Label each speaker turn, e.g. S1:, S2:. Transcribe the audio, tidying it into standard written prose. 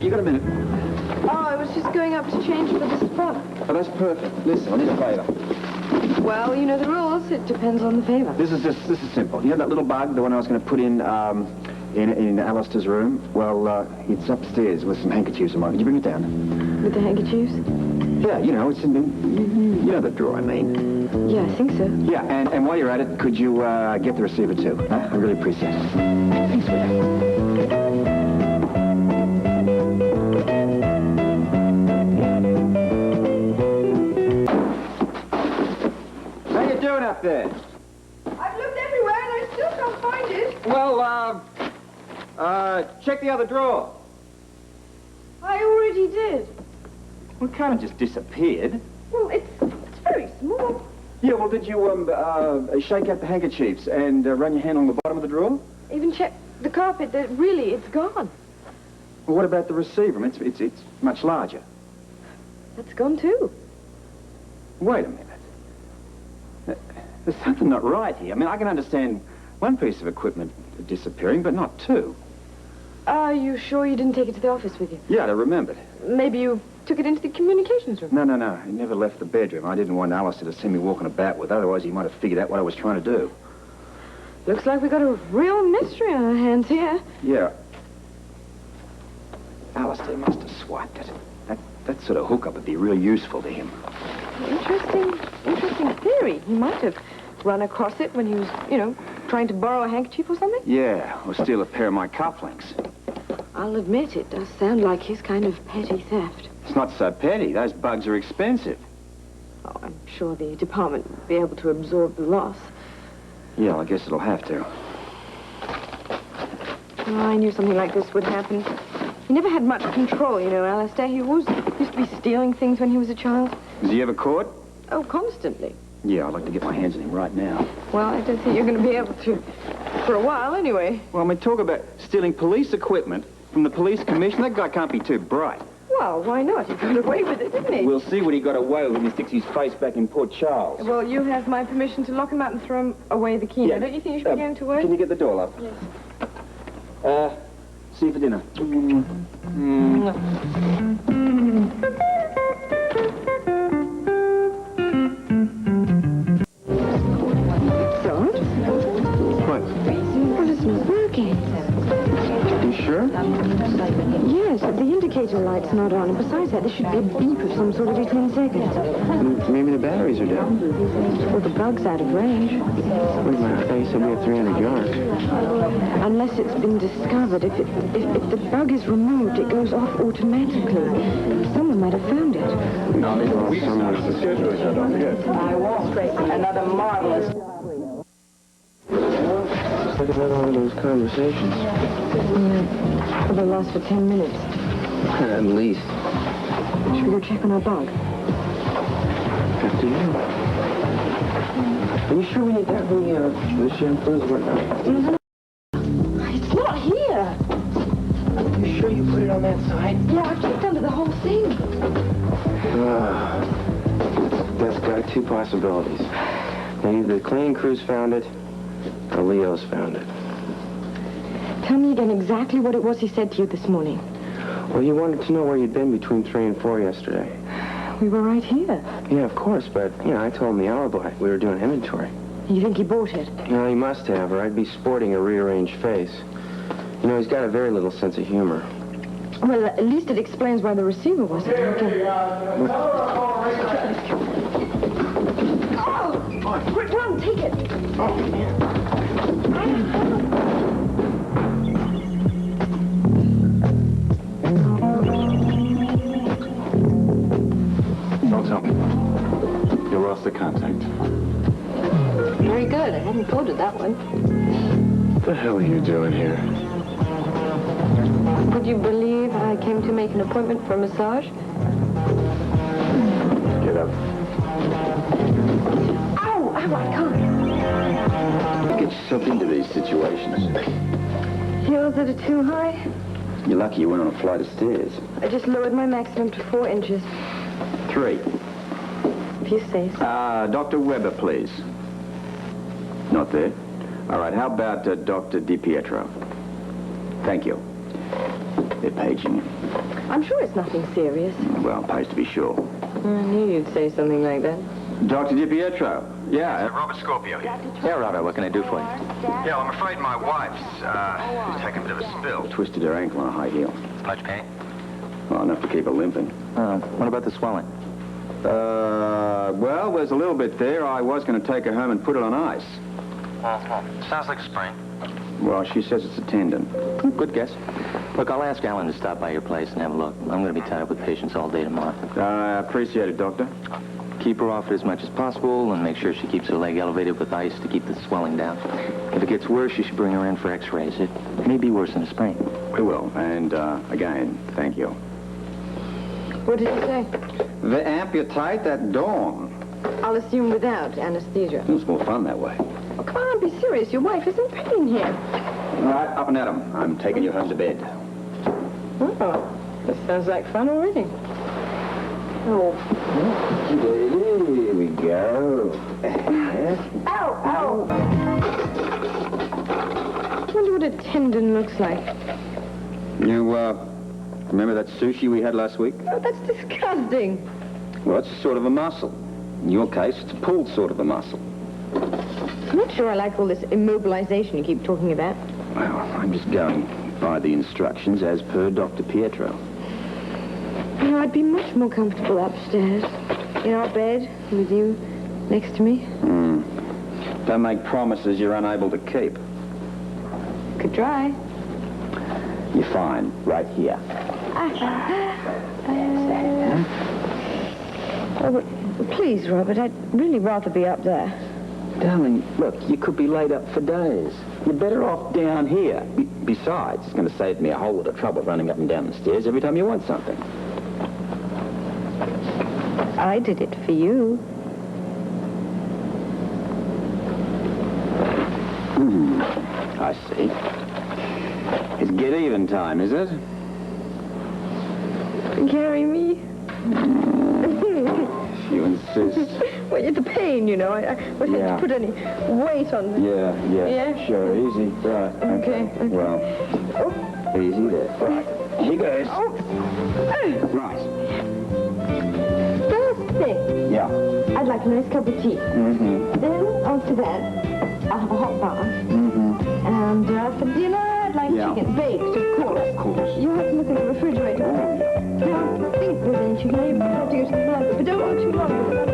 S1: You got a minute?
S2: Oh, I was just going up to change for this frock.
S1: Oh, that's perfect. Listen, I need a favour.
S2: Well, you know the rules. It depends on the favor.
S1: This is simple. You know that little bug, the one I was going to put in Alistair's room? Well, it's upstairs with some handkerchiefs in mine. Could you bring it down?
S2: With the handkerchiefs?
S1: Yeah, you know, it's in the... You know the drawer I mean.
S2: Yeah, I think so.
S1: Yeah, and while you're at it, could you get the receiver too? Huh? I really appreciate it. Thanks, sweetheart. Up there?
S2: I've looked everywhere and I still can't find it.
S1: Well, check the other drawer.
S2: I already did.
S1: Well, it kind of just disappeared.
S2: Well, it's very small.
S1: Yeah, well, did you, shake out the handkerchiefs and run your hand on the bottom of the drawer?
S2: Even check the carpet. Really, it's gone.
S1: Well, what about the receiver? I mean, it's much larger.
S2: That's gone too.
S1: Wait a minute. There's something not right here. I mean, I can understand one piece of equipment disappearing, but not two.
S2: Are you sure you didn't take it to the office with you?
S1: Yeah, I remembered.
S2: Maybe you took it into the communications room.
S1: No. He never left the bedroom. I didn't want Alistair to see me walking about with it. Otherwise, he might have figured out what I was trying to do.
S2: Looks like we got a real mystery on our hands here.
S1: Yeah. Alistair must have swiped it. That sort of hookup would be really useful to him.
S2: Interesting theory. He might have run across it when he was, you know, trying to borrow a handkerchief or something.
S1: Yeah, or steal a pair of my cufflinks.
S2: I'll admit it does sound like his kind of petty theft.
S1: It's not so petty. Those bugs are expensive.
S2: Oh, I'm sure the department will be able to absorb the loss.
S1: Yeah, I guess it'll have to.
S2: Oh, I knew something like this would happen. He never had much control, you know, Alistair. He always used to be stealing things when he was a child.
S1: Was he ever caught?
S2: Oh, constantly.
S1: Yeah, I'd like to get my hands on him right now.
S2: Well, I don't think you're going to be able to for a while, anyway.
S1: Well, I mean, talk about stealing police equipment from the police commission. That guy can't be too bright.
S2: Well, why not? He got away with it, didn't he?
S1: We'll see what he got away with when he sticks his face back in Port Charles.
S2: Well, you have my permission to lock him out and throw him away the key.
S1: Yeah.
S2: Now, don't you think you should be going to work?
S1: Can you get the door locked?
S2: Yes.
S1: See you for dinner. What?
S2: Well, it's not working.
S1: You sure?
S2: Yes, the indicator light's not on. And besides that, there should be a beep of some sort every 10 seconds.
S1: Maybe the batteries are down.
S2: Well, the bug's out of range.
S1: Wait a minute, I thought you said we have 300 yards.
S2: Unless it's been discovered. If the bug is removed, it goes off automatically. Someone might have found it.
S1: Well, someone's the schedule, don't forget.
S3: By Wall Street, another marvelous.
S1: It's like another one of those conversations.
S2: Yeah. Well, they'll last for 10 minutes.
S1: At least.
S2: Should we go check on our bug?
S1: After you. Are you sure we need that many, the shampoos or not?
S2: It's not here.
S1: You sure you put it on that side?
S2: Yeah, I checked under the whole thing.
S1: That's got two possibilities. Either the cleaning crews found it, or Leo's found it.
S2: Tell me again exactly what it was he said to you this morning.
S1: Well, you wanted to know where you'd been between 3 and 4 yesterday.
S2: We were right here.
S1: Yeah, of course, but, you know, I told him the alibi. We were doing inventory.
S2: You think he bought it?
S1: No, he must have, or I'd be sporting a rearranged face. You know, he's got a very little sense of humor.
S2: Well, at least it explains why the receiver wasn't working. Oh! Quick, run, take it!
S1: Oh, man.
S4: Don't tell me. You lost the contact.
S2: Very good. I hadn't thought of that one.
S4: What the hell are you doing here?
S2: Would you believe I came to make an appointment for a massage?
S4: Get up.
S2: Ow! Ow, I can't.
S4: Get yourself into these situations.
S2: Heels that are too high?
S1: You're lucky you went on a flight of stairs.
S2: I just lowered my maximum to 4 inches.
S1: 3.
S2: If you say so.
S1: Dr. Weber, please. Not there. All right, how about Dr. DiPietro? Thank you. They're paging you.
S2: I'm sure it's nothing serious.
S1: Well, pays to be sure.
S2: I knew you'd say something like that.
S1: Dr. DiPietro. Yeah,
S5: Robert Scorpio here.
S4: Yeah, Robert, what can I do for you?
S5: Yeah, well, I'm afraid my wife's taken a bit of a spill.
S1: twisted her ankle on a high heel.
S5: Much pain?
S1: Well, enough to keep her limping.
S4: What about the swelling?
S1: Well, there's a little bit there. I was going to take her home and put it on ice.
S5: Sounds like a sprain.
S1: Well, she says it's a tendon.
S4: Good guess. Look, I'll ask Alan to stop by your place and have a look. I'm going to be tied up with patients all day tomorrow.
S1: I appreciate it, Doctor.
S4: Keep her off it as much as possible and make sure she keeps her leg elevated with ice to keep the swelling down. If it gets worse, you should bring her in for x-rays. It may be worse than a sprain.
S1: We will. And, again, thank you.
S2: What did you say?
S1: They amputate at dawn.
S2: I'll assume without anesthesia.
S1: It's more fun that way.
S2: Oh, come on, be serious. Your wife is in pain here.
S1: All right, up and at 'em. I'm taking you home to bed.
S2: Oh, this sounds like fun already. Oh.
S1: Here we go.
S2: Ow! I wonder what a tendon looks like.
S1: You, remember that sushi we had last week?
S2: Oh, that's disgusting.
S1: Well, it's sort of a muscle. In your case, it's a pulled sort of a muscle.
S2: I'm not sure I like all this immobilization you keep talking about.
S1: Well, I'm just going by the instructions as per Dr. Pietro.
S2: You know, I'd be much more comfortable upstairs, in our bed, with you next to me.
S1: Don't make promises you're unable to keep.
S2: Could try.
S1: You're fine, right here.
S2: Oh, but please, Robert, I'd really rather be up there.
S1: Darling, look, you could be laid up for days. You're better off down here. Besides, it's going to save me a whole lot of trouble running up and down the stairs every time you want something.
S2: I did it for you.
S1: I see. It's get even time, is it?
S2: Carry me.
S1: You insist.
S2: Well, it's a pain, you know. I wasn't
S1: Yeah.
S2: to put any weight on the...
S1: Yeah, sure, easy. Right.
S2: Okay.
S1: Well, easy there. Right. Here goes.
S2: Oh.
S1: Right.
S2: First thing,
S1: Yeah.
S2: I'd like a nice cup of tea.
S1: Mm-hmm.
S2: Then, after that, I'll have a hot bath.
S1: Mm-hmm.
S2: And for dinner, I'd like
S1: Yeah.
S2: chicken. Baked, of course.
S1: Of course.
S2: You have to look in the refrigerator. Now, think within chicken. You have to go to the toilet, but don't go too long.